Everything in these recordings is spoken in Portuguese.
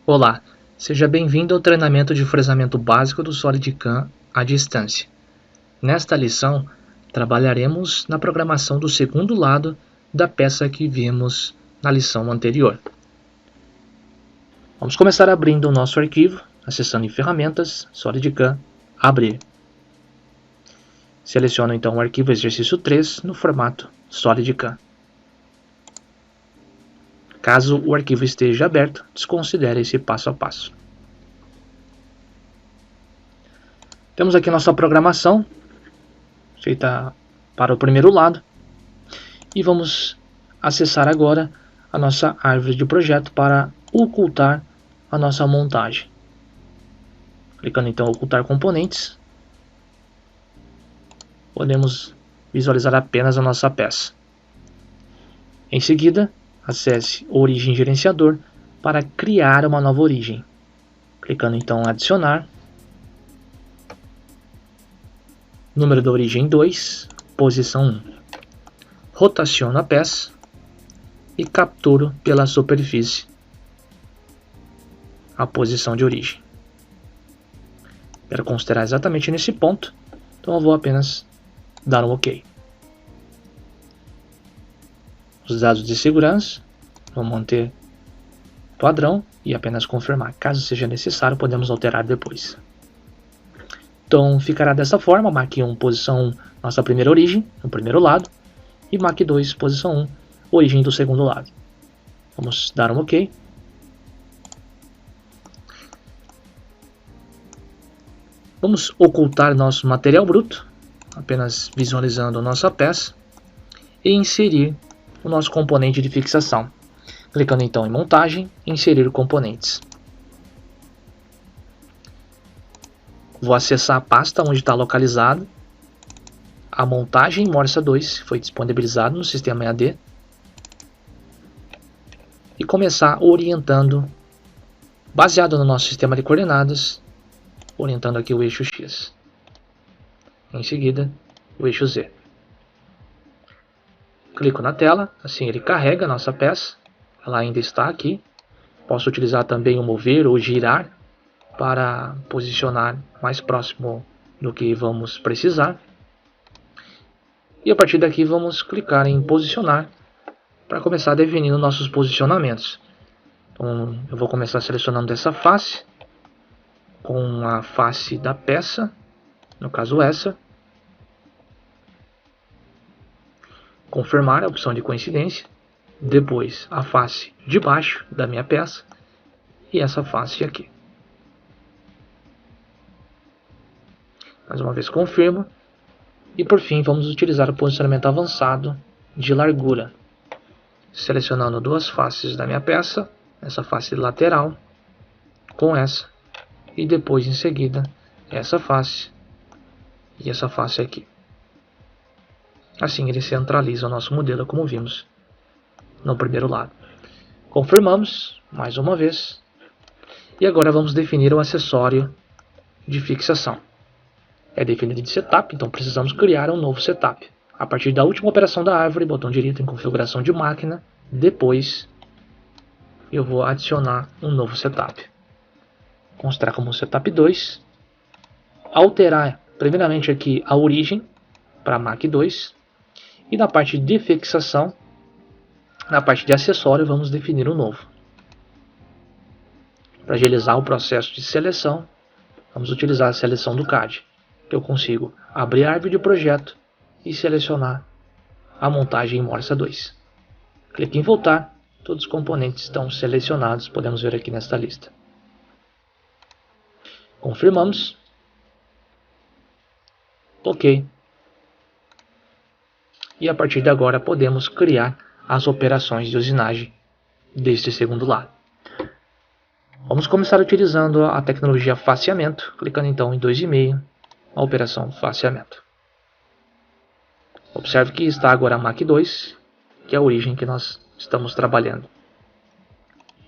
Olá, seja bem-vindo ao treinamento de fresamento básico do SolidCAM à distância. Nesta lição, trabalharemos na programação do segundo lado da peça que vimos na lição anterior. Vamos começar abrindo o nosso arquivo, acessando em Ferramentas, SolidCAM, Abrir. Seleciono então o arquivo exercício 3 no formato SolidCAM. Caso o arquivo esteja aberto, desconsidere esse passo a passo. Temos aqui nossa programação, feita para o primeiro lado, e vamos acessar agora a nossa árvore de projeto para ocultar a nossa montagem. Clicando então em ocultar componentes, podemos visualizar apenas a nossa peça. Em seguida, acesse o Origem Gerenciador para criar uma nova origem. Clicando então em adicionar, número da origem 2, posição 1. Rotaciono a peça e capturo pela superfície a posição de origem. Quero considerar exatamente nesse ponto, então eu vou apenas dar um OK. Os dados de segurança, vou manter padrão e apenas confirmar. Caso seja necessário, podemos alterar depois. Então ficará dessa forma: MAC 1, posição 1, nossa primeira origem, no primeiro lado, e MAC 2, posição 1, origem do segundo lado. Vamos dar um OK. Vamos ocultar nosso material bruto, apenas visualizando a nossa peça, e inserir o nosso componente de fixação. Clicando então em Montagem, Inserir componentes. Vou acessar a pasta onde está localizado a montagem Morsa 2, que foi disponibilizado no sistema EAD, e começar orientando, baseado no nosso sistema de coordenadas, orientando aqui o eixo X. Em seguida, o eixo Z. Clico na tela, assim ele carrega a nossa peça, ela ainda está aqui. Posso utilizar também o mover ou girar para posicionar mais próximo do que vamos precisar. E a partir daqui vamos clicar em posicionar para começar definindo nossos posicionamentos. Então eu vou começar selecionando essa face com a face da peça, no caso essa. Confirmar a opção de coincidência, depois a face de baixo da minha peça e essa face aqui. Mais uma vez confirmo e por fim vamos utilizar o posicionamento avançado de largura, selecionando duas faces da minha peça, essa face lateral com essa e depois em seguida essa face e essa face aqui. Assim ele centraliza o nosso modelo, como vimos no primeiro lado. Confirmamos mais uma vez. E agora vamos definir o acessório de fixação. É definido de setup, então precisamos criar um novo setup. A partir da última operação da árvore, botão direito em configuração de máquina. Depois eu vou adicionar um novo setup. Considerar como setup 2. Alterar primeiramente aqui a origem para MAC 2. E na parte de fixação, na parte de acessório, vamos definir um novo. Para agilizar o processo de seleção, vamos utilizar a seleção do CAD. Que eu consigo abrir a árvore de projeto e selecionar a montagem Morsa 2. Clique em voltar, todos os componentes estão selecionados, podemos ver aqui nesta lista. Confirmamos. OK. E a partir de agora podemos criar as operações de usinagem deste segundo lado. Vamos começar utilizando a tecnologia faceamento, clicando então em 2,5, a operação faceamento. Observe que está agora a MAC 2, que é a origem que nós estamos trabalhando.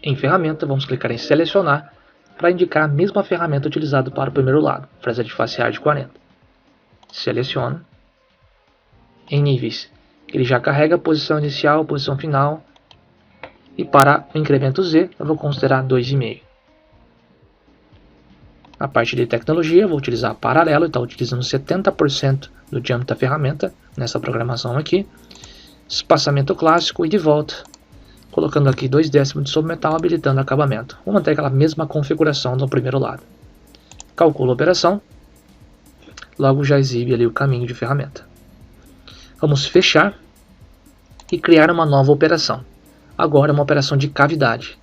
Em ferramenta, vamos clicar em selecionar para indicar a mesma ferramenta utilizada para o primeiro lado, fresa de facear de 40. Seleciono. Em níveis, ele já carrega a posição inicial, a posição final. E para o incremento Z, eu vou considerar 2,5. Na parte de tecnologia, vou utilizar paralelo, então utilizando 70% do diâmetro da ferramenta nessa programação aqui. Espaçamento clássico e de volta, colocando aqui 2/10 de sobremetal, habilitando acabamento. Vou manter aquela mesma configuração do primeiro lado. Calculo a operação, logo já exibe ali o caminho de ferramenta. Vamos fechar e criar uma nova operação. Agora uma operação de cavidade.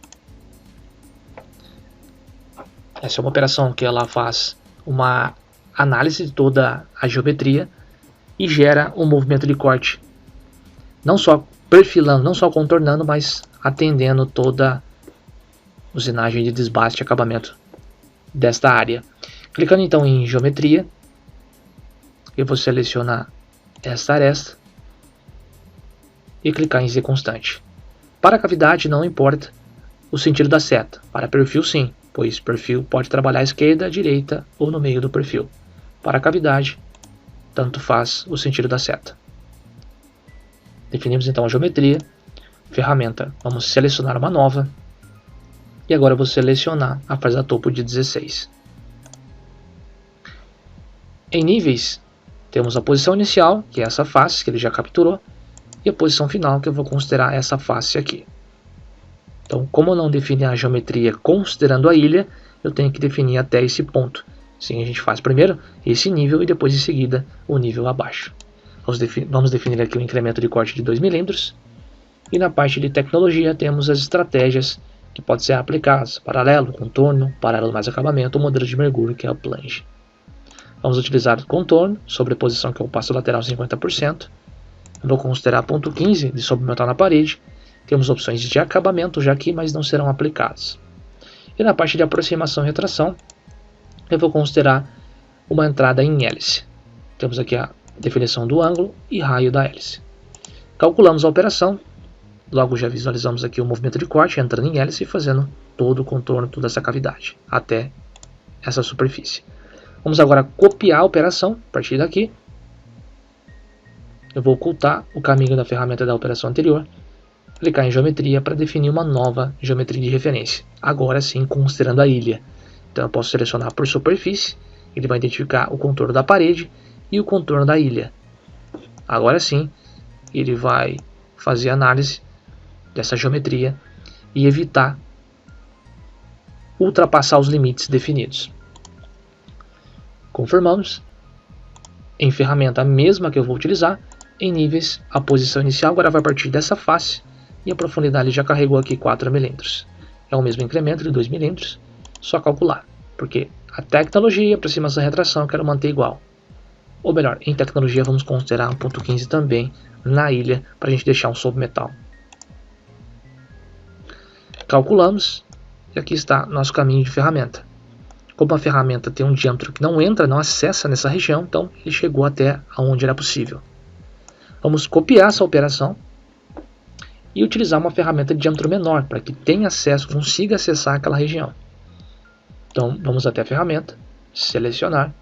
Essa é uma operação que ela faz uma análise de toda a geometria e gera um movimento de corte, não só perfilando, não só contornando, mas atendendo toda a usinagem de desbaste e acabamento desta área. Clicando então em geometria, eu vou selecionar esta aresta e clicar em Z constante. Para a cavidade não importa o sentido da seta, para perfil sim, pois perfil pode trabalhar à esquerda, à direita ou no meio do perfil. Para a cavidade, tanto faz o sentido da seta. Definimos então a geometria, ferramenta, vamos selecionar uma nova, e agora eu vou selecionar a fresa topo de 16. Em níveis, temos a posição inicial, que é essa face que ele já capturou, e a posição final, que eu vou considerar essa face aqui. Então, como eu não defini a geometria considerando a ilha, eu tenho que definir até esse ponto. Assim a gente faz primeiro esse nível e depois em seguida o nível abaixo. Vamos definir aqui o incremento de corte de 2 mm. E na parte de tecnologia temos as estratégias que podem ser aplicadas. Paralelo, contorno, paralelo mais acabamento, o modelo de mergulho, que é o plunge. Vamos utilizar o contorno, sobreposição, que é o passo lateral 50%. Eu vou considerar ponto 15 de sobremetal na parede. Temos opções de acabamento já aqui, mas não serão aplicadas. E na parte de aproximação e retração, eu vou considerar uma entrada em hélice. Temos aqui a definição do ângulo e raio da hélice. Calculamos a operação, logo já visualizamos aqui o movimento de corte entrando em hélice e fazendo todo o contorno, toda essa cavidade, até essa superfície. Vamos agora copiar a operação a partir daqui. Eu vou ocultar o caminho da ferramenta da operação anterior, clicar em geometria para definir uma nova geometria de referência, agora sim considerando a ilha. Então eu posso selecionar por superfície, ele vai identificar o contorno da parede e o contorno da ilha. Agora sim, ele vai fazer análise dessa geometria e evitar ultrapassar os limites definidos. Confirmamos. Em ferramenta a mesma que eu vou utilizar, em níveis a posição inicial agora vai partir dessa face e a profundidade já carregou aqui 4 mm. É o mesmo incremento de 2 mm, só calcular, porque a tecnologia, aproximação e retração eu quero manter igual. Ou melhor, em tecnologia vamos considerar um ponto 15 também na ilha para a gente deixar um sobremetal. Calculamos e aqui está nosso caminho de ferramenta. Como a ferramenta tem um diâmetro que não entra, não acessa nessa região, então ele chegou até onde era possível. Vamos copiar essa operação e utilizar uma ferramenta de diâmetro menor para que tenha acesso, consiga acessar aquela região. Então vamos até a ferramenta, selecionar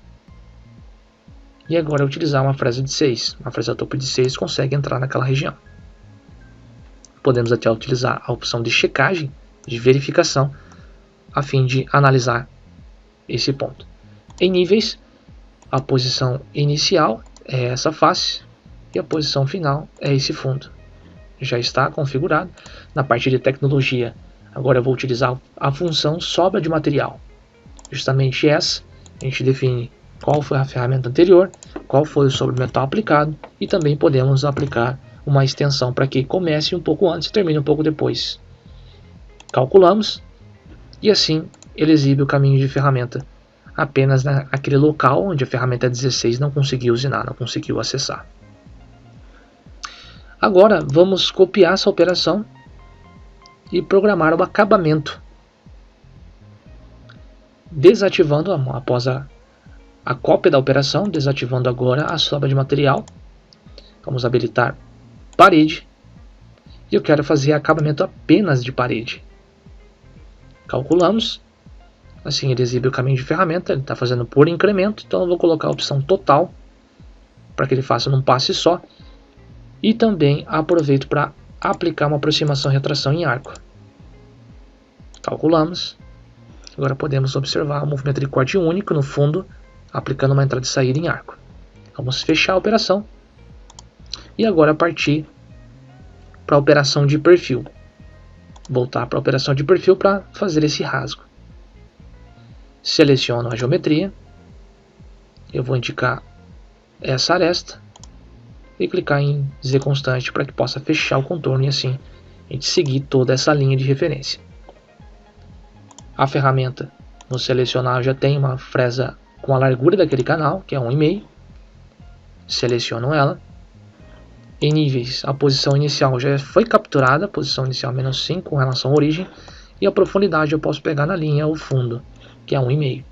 e agora utilizar uma fresa de 6. Uma fresa topo de 6 consegue entrar naquela região. Podemos até utilizar a opção de checagem, de verificação, a fim de analisar esse ponto. Em níveis, a posição inicial é essa face e a posição final é esse fundo. Já está configurado. Na parte de tecnologia, agora eu vou utilizar a função sobra de material. Justamente essa, a gente define qual foi a ferramenta anterior, qual foi o sobremetal aplicado e também podemos aplicar uma extensão para que comece um pouco antes e termine um pouco depois. Calculamos e assim ele exibe o caminho de ferramenta apenas naquele local onde a ferramenta 16 não conseguiu usinar, não conseguiu acessar. Agora vamos copiar essa operação e programar o acabamento, desativando após a cópia da operação, desativando agora a sobra de material. Vamos habilitar parede e eu quero fazer acabamento apenas de parede. Calculamos, assim ele exibe o caminho de ferramenta, ele está fazendo por incremento, então eu vou colocar a opção total para que ele faça num passe só. E também aproveito para aplicar uma aproximação e retração em arco. Calculamos. Agora podemos observar o movimento de corte único no fundo, aplicando uma entrada e saída em arco. Vamos fechar a operação e agora partir para a operação de perfil. Voltar para a operação de perfil para fazer esse rasgo. Seleciono a geometria, eu vou indicar essa aresta e clicar em Z constante para que possa fechar o contorno e assim a gente seguir toda essa linha de referência. A ferramenta, no selecionar, já tem uma fresa com a largura daquele canal, que é 1,5. Seleciono ela. Em níveis, a posição inicial já foi capturada, a posição inicial -5 com relação à origem, e a profundidade eu posso pegar na linha o fundo, que é 1,5.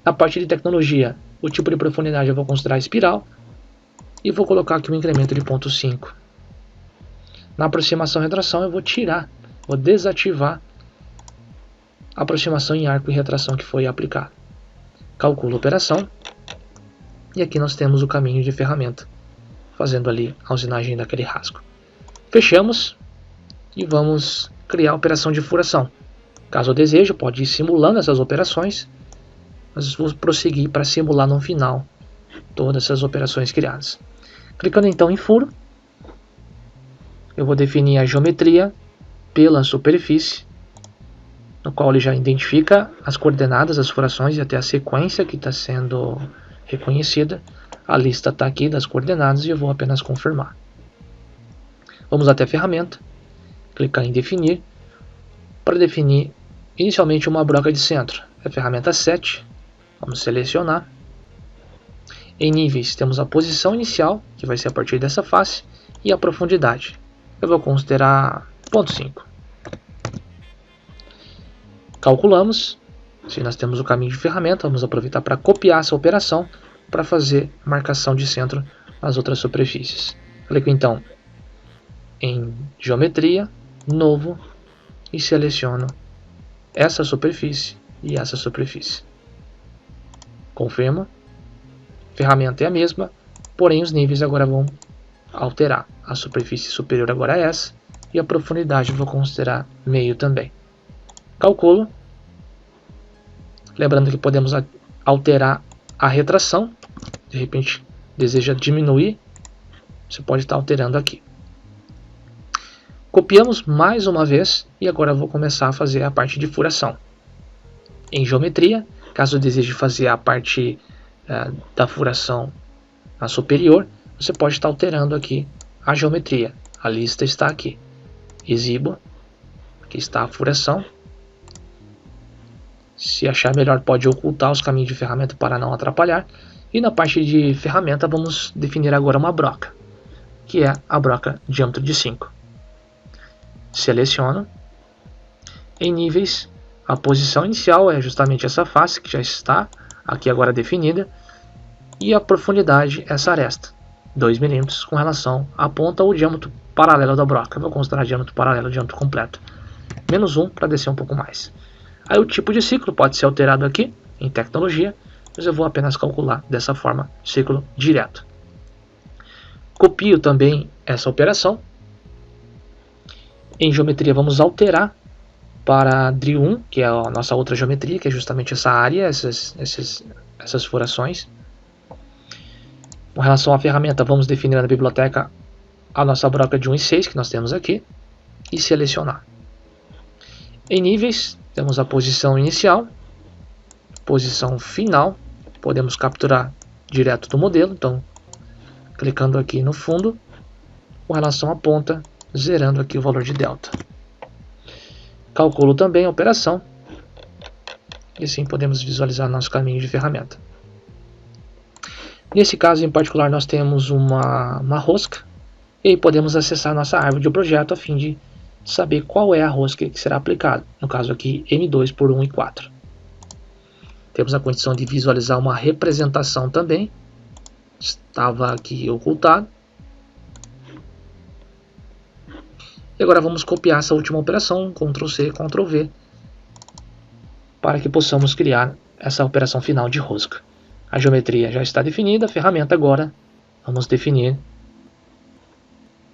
Na parte de tecnologia, o tipo de profundidade eu vou considerar espiral, e vou colocar aqui um incremento de 0,5. Na aproximação e retração eu vou desativar a aproximação em arco e retração que foi aplicada. Calculo a operação, e aqui nós temos o caminho de ferramenta, fazendo ali a usinagem daquele rasgo. Fechamos e vamos criar a operação de furação. Caso eu deseje, pode ir simulando essas operações, mas vou prosseguir para simular no final todas essas operações criadas. Clicando então em furo, eu vou definir a geometria pela superfície, no qual ele já identifica as coordenadas das furações e até a sequência que está sendo reconhecida. A lista está aqui das coordenadas e eu vou apenas confirmar. Vamos até a ferramenta, clicar em definir, para definir inicialmente uma broca de centro. É a ferramenta 7, vamos selecionar. Em níveis temos a posição inicial, que vai ser a partir dessa face, e a profundidade. Eu vou considerar 0,5. Calculamos. Se nós temos o caminho de ferramenta, vamos aproveitar para copiar essa operação para fazer marcação de centro nas outras superfícies. Clico então em geometria, novo, e seleciono essa superfície e essa superfície. Confirma. Ferramenta é a mesma, porém os níveis agora vão alterar. A superfície superior agora é essa, e a profundidade eu vou considerar meio também. Calculo. Lembrando que podemos alterar a retração. De repente deseja diminuir, você pode estar alterando aqui. Copiamos mais uma vez e agora eu vou começar a fazer a parte de furação. Em geometria, caso deseje fazer a parte da furação na superior, você pode estar alterando aqui a geometria. A lista está aqui. Exibo. Aqui está a furação. Se achar melhor, pode ocultar os caminhos de ferramenta para não atrapalhar. E na parte de ferramenta vamos definir agora uma broca, que é a broca diâmetro de 5. Seleciono. Em níveis, a posição inicial é justamente essa face que já está aqui agora definida, e a profundidade essa aresta, 2 mm com relação à ponta ou diâmetro paralelo da broca. Eu vou considerar diâmetro paralelo, diâmetro completo. -1 para descer um pouco mais. Aí o tipo de ciclo pode ser alterado aqui em tecnologia, mas eu vou apenas calcular dessa forma, ciclo direto. Copio também essa operação. Em geometria vamos alterar para DRI 1, que é a nossa outra geometria, que é justamente essa área, essas furações. Com relação à ferramenta, vamos definir na biblioteca a nossa broca de 1,6 que nós temos aqui e selecionar. Em níveis, temos a posição inicial, posição final, podemos capturar direto do modelo, então clicando aqui no fundo, com relação à ponta, zerando aqui o valor de delta. Calculo também a operação, e assim podemos visualizar nosso caminho de ferramenta. Nesse caso em particular nós temos uma rosca, e aí podemos acessar nossa árvore de projeto a fim de saber qual é a rosca que será aplicada. No caso aqui M2 por 1 e 4. Temos a condição de visualizar uma representação também. Estava aqui ocultado. E agora vamos copiar essa última operação, Ctrl C, Ctrl V, para que possamos criar essa operação final de rosca. A geometria já está definida, a ferramenta agora vamos definir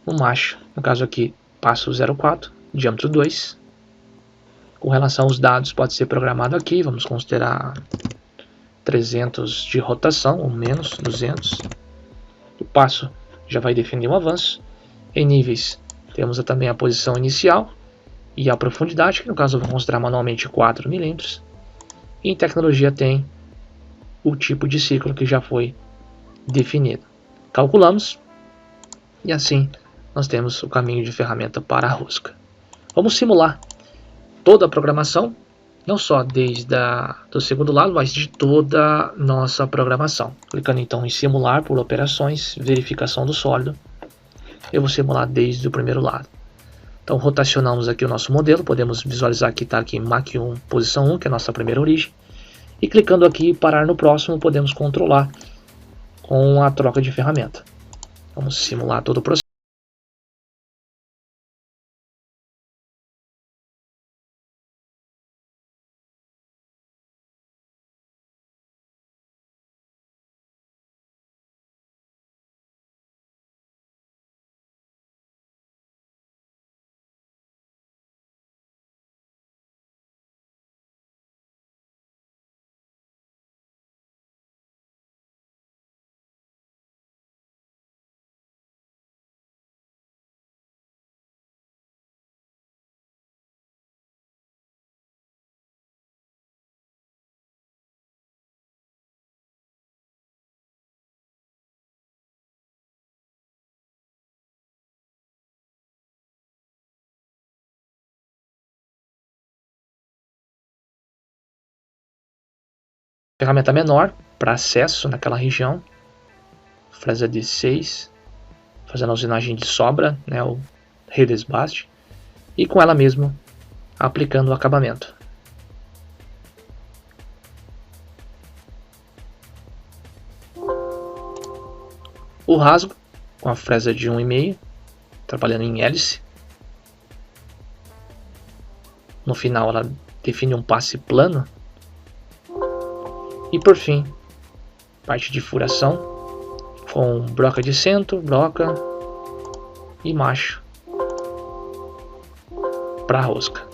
o macho, no caso aqui passo 0,4, diâmetro 2, Com relação aos dados, pode ser programado aqui, vamos considerar 300 de rotação, ou menos, 200. O passo já vai definir o avanço. Em níveis, temos também a posição inicial e a profundidade, que no caso eu vou considerar manualmente 4 milímetros. E em tecnologia tem o tipo de ciclo que já foi definido. Calculamos e assim nós temos o caminho de ferramenta para a rosca. Vamos simular toda a programação, não só desde do segundo lado, mas de toda a nossa programação. Clicando então em simular por operações, verificação do sólido, eu vou simular desde o primeiro lado. Então rotacionamos aqui o nosso modelo, podemos visualizar que está aqui Mach 1, posição 1, que é a nossa primeira origem. E clicando aqui e parar no próximo, podemos controlar com a troca de ferramenta. Vamos simular todo o processo. Ferramenta menor para acesso naquela região, fresa de 6, fazendo a usinagem de sobra, né, o redesbaste, e com ela mesmo aplicando o acabamento. O rasgo com a fresa de 1,5, trabalhando em hélice. No final ela define um passe plano. E por fim, parte de furação com broca de centro, broca e macho para a rosca.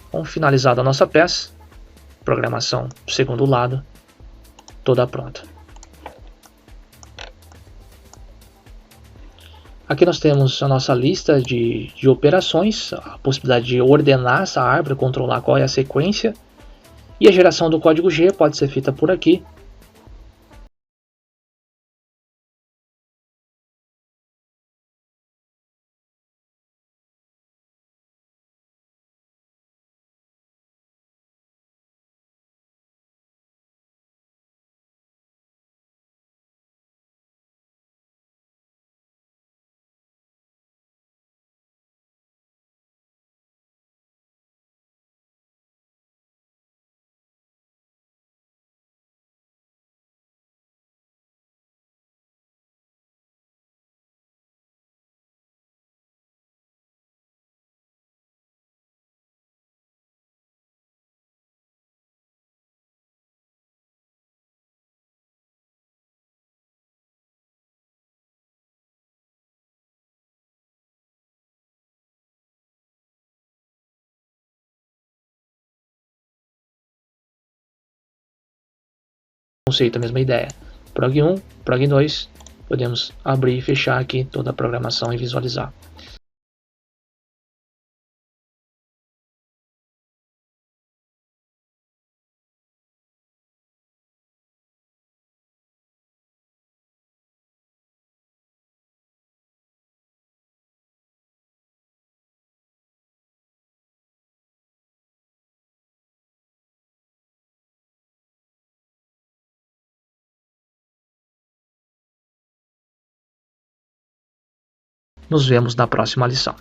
Então, finalizada a nossa peça, programação do segundo lado, toda pronta. Aqui nós temos a nossa lista de operações, a possibilidade de ordenar essa árvore, controlar qual é a sequência. E a geração do código G pode ser feita por aqui. Conceito, a mesma ideia. Prog 1, Prog 2, podemos abrir e fechar aqui toda a programação e visualizar. Nos vemos na próxima lição.